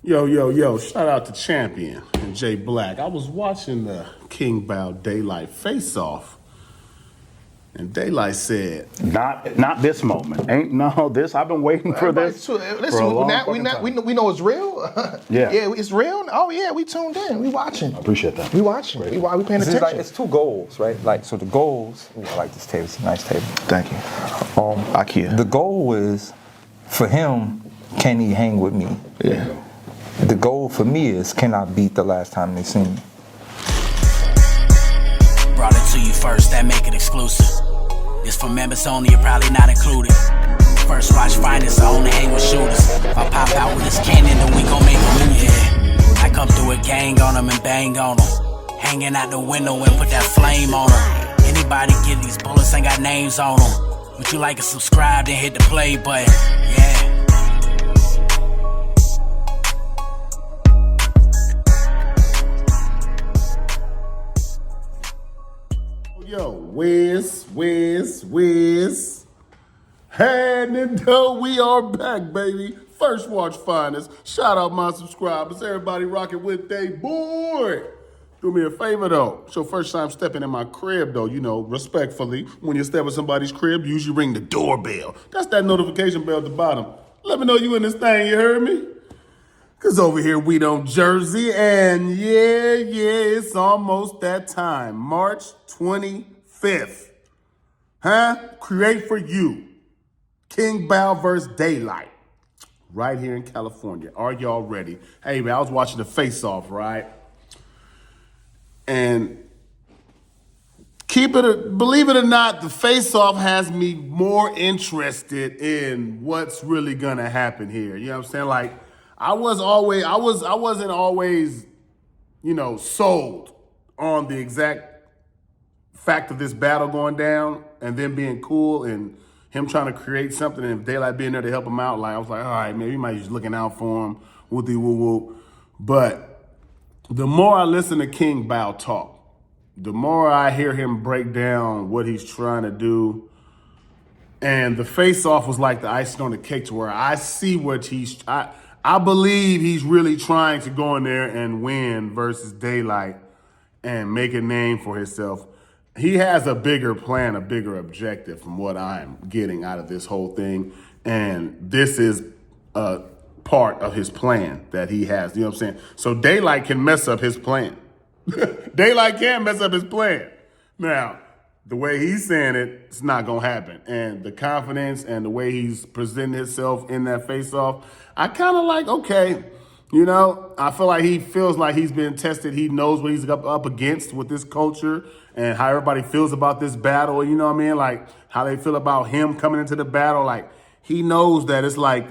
Yo, shout out to Champion and Jay Black. I was watching the King BAU DAYLYT face-off, and DAYLYT said, Not this moment. I've been waiting for this. Listen, for a long we know it's real. Yeah. It's real. Oh yeah, we tuned in. We watching. I appreciate that. We watching. We paying attention. Like, it's two goals, right? Like, so the goals. Ooh, I like this table. It's a nice table. Thank you. IKEA. The goal is for him. Can he hang with me? Yeah. The goal for me is, can I beat the last time they seen me? Brought it to you first, that make it exclusive. It's for members only, you're probably not included. First watch finest, I only hang with shooters. If I pop out with this cannon, then we gon' make a movie. Yeah. I come through a gang on them and bang on them. Hanging out the window and put that flame on them. Anybody get these bullets ain't got names on them. Would you like to subscribe, then hit the play button? Yeah. Yo, Wiz. And though we are back, baby. First watch finest. Shout out my subscribers. Everybody rocking with they boy. Do me a favor though. It's your first time stepping in my crib though, respectfully. When you step in somebody's crib, you usually ring the doorbell. That's that notification bell at the bottom. Let me know you in this thing, you heard me? Cause over here we don't Jersey, and yeah, it's almost that time. March 25th. Create for you. King BAU versus DAYLYT. Right here in California. Are y'all ready? Hey man, I was watching the face-off, right? And believe it or not, the face-off has me more interested in what's really gonna happen here. You know what I'm saying? Like, I wasn't always, sold on the exact fact of this battle going down and then being cool and him trying to create something and if DAYLYT being there to help him out. Like, I was like, all right, maybe he might be just looking out for him, whoop-de-whoop-whoop. But the more I listen to King BAU talk, the more I hear him break down what he's trying to do. And the face-off was like the icing on the cake to where I see what I believe he's really trying to go in there and win versus DAYLYT and make a name for himself. He has a bigger plan, a bigger objective from what I'm getting out of this whole thing. And this is a part of his plan that he has. You know what I'm saying? So DAYLYT can mess up his plan. DAYLYT can mess up his plan. Now, the way he's saying it, it's not going to happen. And the confidence and the way he's presenting himself in that face-off, I kind of like, okay, I feel like he feels like he's been tested. He knows what he's up against with this culture and how everybody feels about this battle. You know what I mean? Like how they feel about him coming into the battle. Like he knows that it's like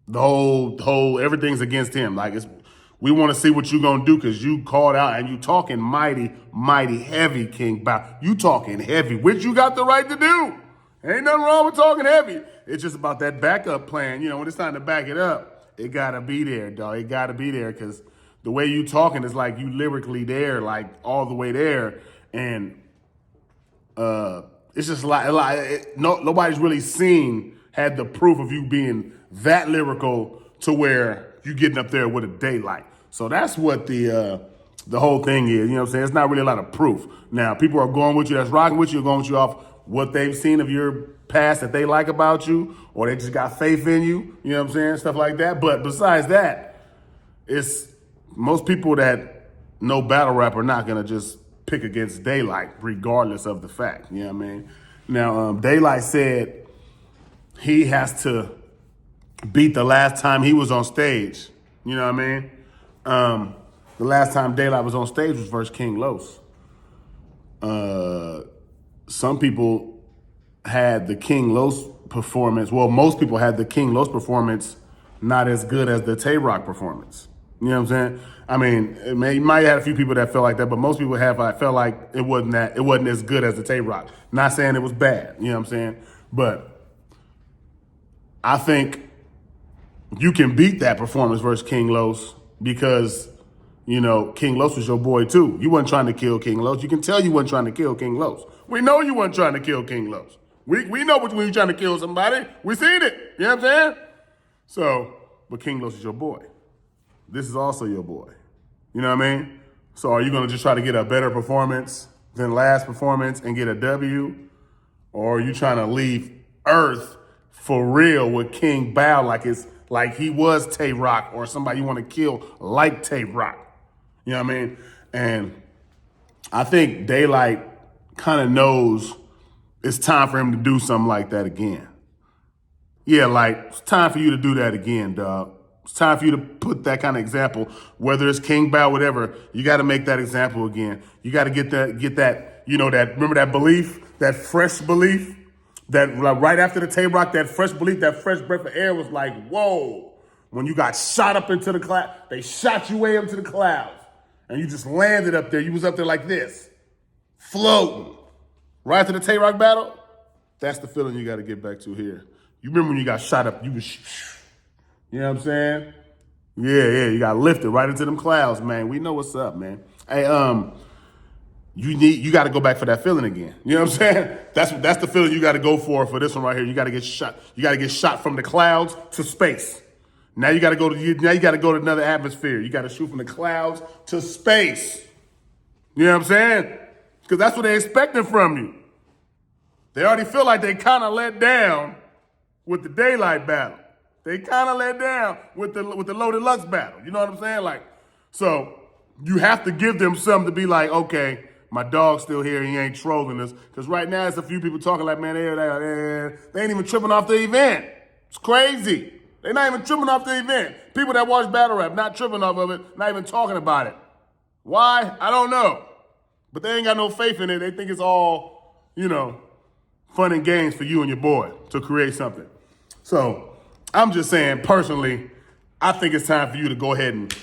the whole everything's against him. Like we want to see what you're going to do because you called out and you talking mighty heavy, King BAU. You talking heavy, which you got the right to do. Ain't nothing wrong with talking heavy. It's just about that backup plan. When it's time to back it up, it got to be there, dog. It got to be there because the way you talking is like you lyrically there, like all the way there. And it's just nobody's really had the proof of you being that lyrical to where you getting up there with a DAYLYT. So that's what the whole thing is. You know what I'm saying? It's not really a lot of proof. Now, people are going with you, that's rocking with you, going with you off what they've seen of your past that they like about you, or they just got faith in you. You know what I'm saying? Stuff like that. But besides that, it's most people that know battle rap are not going to just pick against DAYLYT regardless of the fact. You know what I mean? Now, DAYLYT said he has to beat the last time he was on stage. You know what I mean? The last time DAYLYT was on stage was versus King Los. Some people had the King Los performance. Well, most people had the King Los performance not as good as the Tay-Rock performance. You know what I'm saying? I mean, you might have a few people that felt like that, but most people felt like it wasn't as good as the Tay-Rock. Not saying it was bad, you know what I'm saying? But I think you can beat that performance versus King Los because, King Los was your boy too. You wasn't trying to kill King Los. You can tell you wasn't trying to kill King Los. We know you wasn't trying to kill King Los. We know when you're trying to kill somebody. We seen it. You know what I'm saying? So, but King Los is your boy. this is also your boy. You know what I mean? So are you going to just try to get a better performance than last performance and get a W? Or are you trying to leave Earth for real with King BAU like he was Tay Rock or somebody you want to kill like Tay Rock? You know what I mean? And I think DAYLYT kind of knows it's time for him to do something like that again. Yeah, like, it's time for you to do that again, dog. It's time for you to put that kind of example, whether it's King BAU, whatever, you got to make that example again. You got to get that, you know, remember that belief, that fresh belief, that right after the Tay Rock, that fresh belief, that fresh breath of air was like, whoa, when you got shot up into the cloud, they shot you way up to the clouds, and you just landed up there. You was up there like this, floating. Right after the Tay Rock battle, that's the feeling you got to get back to here. You remember when you got shot up, you was, you know what I'm saying? Yeah, you got lifted right into them clouds, man. We know what's up, man. Hey, you got to go back for that feeling again. You know what I'm saying? That's the feeling you got to go for this one right here. You got to get shot. You got to get shot from the clouds to space. Now you got to go to another atmosphere. You got to shoot from the clouds to space. You know what I'm saying? Because that's what they're expecting from you. They already feel like they kind of let down with the DAYLYT battle. They kind of let down with the Loaded Lux battle. You know what I'm saying? Like, so you have to give them something to be like, okay, my dog's still here. He ain't trolling us. Because right now, it's a few people talking like, man, they ain't even tripping off the event. It's crazy. They're not even tripping off the event. People that watch battle rap, not tripping off of it, not even talking about it. Why? I don't know. But they ain't got no faith in it. They think it's all, you know, fun and games for you and your boy to create something. So I'm just saying, personally, I think it's time for you to go ahead and,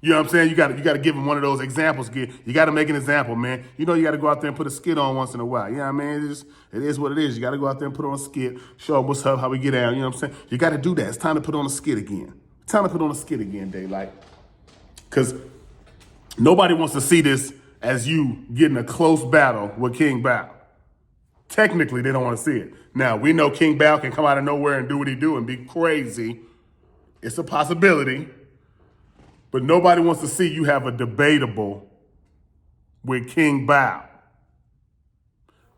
you know what I'm saying? You got to give him one of those examples. You got to make an example, man. You know you got to go out there and put a skit on once in a while. You know what I mean? It is what it is. You got to go out there and put on a skit, show them what's up, how we get down. You know what I'm saying? You got to do that. It's time to put on a skit again. It's time to put on a skit again, DAYLYT. Because nobody wants to see this as you getting a close battle with King BAU. Technically, they don't want to see it. Now, we know King BAU can come out of nowhere and do what he do and be crazy. It's a possibility. But nobody wants to see you have a debatable with King BAU.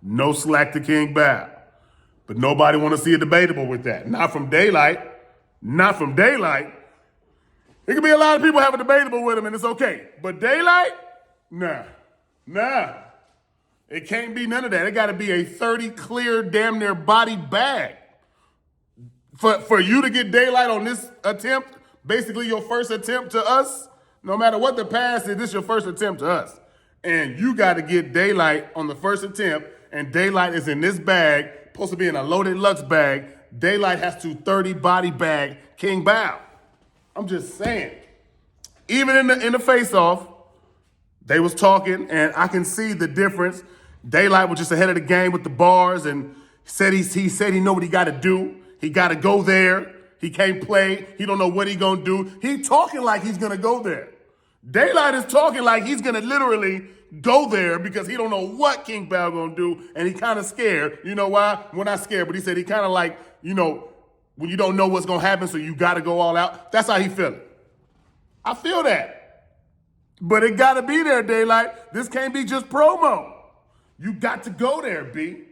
No slack to King BAU. But nobody want to see a debatable with that. Not from DAYLYT. Not from DAYLYT. It could be a lot of people have a debatable with him and it's okay. But DAYLYT? Nah. It can't be none of that. It got to be a 30 clear, damn near body bag. For you to get DAYLYT on this attempt, basically your first attempt to us, no matter what the past is, this is your first attempt to us. And you got to get DAYLYT on the first attempt, and DAYLYT is in this bag, supposed to be in a Loaded Lux bag. DAYLYT has to 30 body bag King BAU. I'm just saying. Even in the face-off, they was talking, and I can see the difference. DAYLYT was just ahead of the game with the bars, and he said he know what he got to do. He got to go there. He can't play. He don't know what he gonna do. He talking like he's gonna go there. DAYLYT is talking like he's gonna literally go there because he don't know what King BAU gonna do, and he kind of scared. You know why? Well, not scared, but he said he kind of like, you know, when you don't know what's gonna happen, so you gotta go all out. That's how he feeling. I feel that. But it gotta be there, DAYLYT. This can't be just promo. You got to go there, B.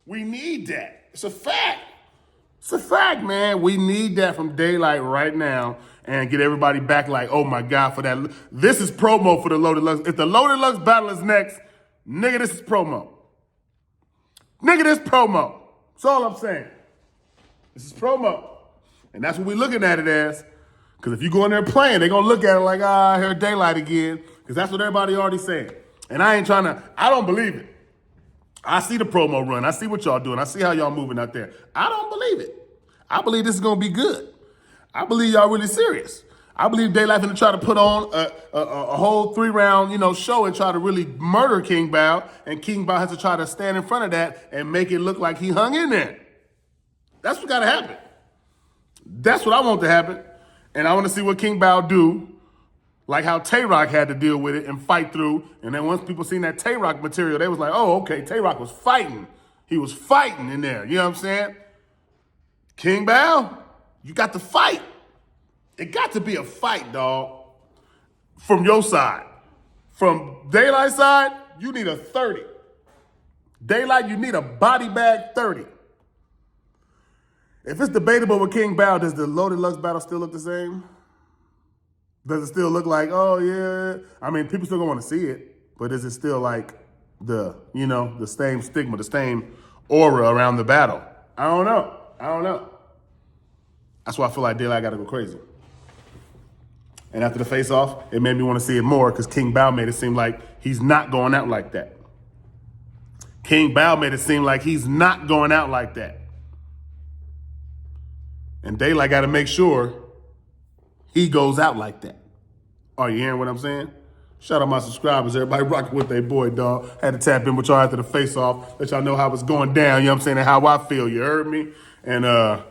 We need that. It's a fact. It's a fact, man. We need that from DAYLYT right now and get everybody back like, oh my God, for that. This is promo for the Loaded Lux. If the Loaded Lux battle is next, nigga, this is promo. Nigga, this promo. That's all I'm saying. This is promo. And that's what we're looking at it as. Because if you go in there playing, they're going to look at it like, I heard DAYLYT again. Because that's what everybody already saying. And I don't believe it. I see the promo run. I see what y'all doing. I see how y'all moving out there. I don't believe it. I believe this is going to be good. I believe y'all really serious. I believe DAYLYT going to try to put on a whole 3-round, show and try to really murder King BAU. And King BAU has to try to stand in front of that and make it look like he hung in there. That's what got to happen. That's what I want to happen. And I want to see what King BAU do. Like how Tay Rock had to deal with it and fight through. And then once people seen that Tay Rock material, they was like, oh, okay, Tay Rock was fighting. He was fighting in there. You know what I'm saying? King BAU, you got to fight. It got to be a fight, dog. from your side. From DAYLYT side, you need a 30. DAYLYT, you need a body bag 30. If it's debatable with King BAU, does the Loaded Lux battle still look the same? Does it still look like, oh yeah? I mean, people still gonna want to see it, but is it still like the same stigma, the same aura around the battle? I don't know. That's why I feel like DAYLYT gotta go crazy. And after the face-off, it made me want to see it more because King BAU made it seem like he's not going out like that. King BAU made it seem like he's not going out like that. And DAYLYT got to make sure he goes out like that. Are you hearing what I'm saying? Shout out my subscribers, everybody rocking with their boy, dog. Had to tap in with y'all after the face-off, let y'all know how it's going down, you know what I'm saying, and how I feel, you heard me? And I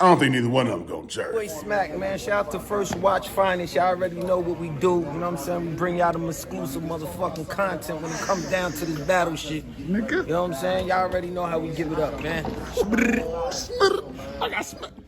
don't think neither one of them gonna jerk. Boy Smack, man. Shout out to First Watch Finest. Y'all already know what we do. You know what I'm saying? We bring y'all them exclusive motherfucking content when it comes down to this battle shit. Nigga. You know what I'm saying? Y'all already know how we give it up, man. I got smacked.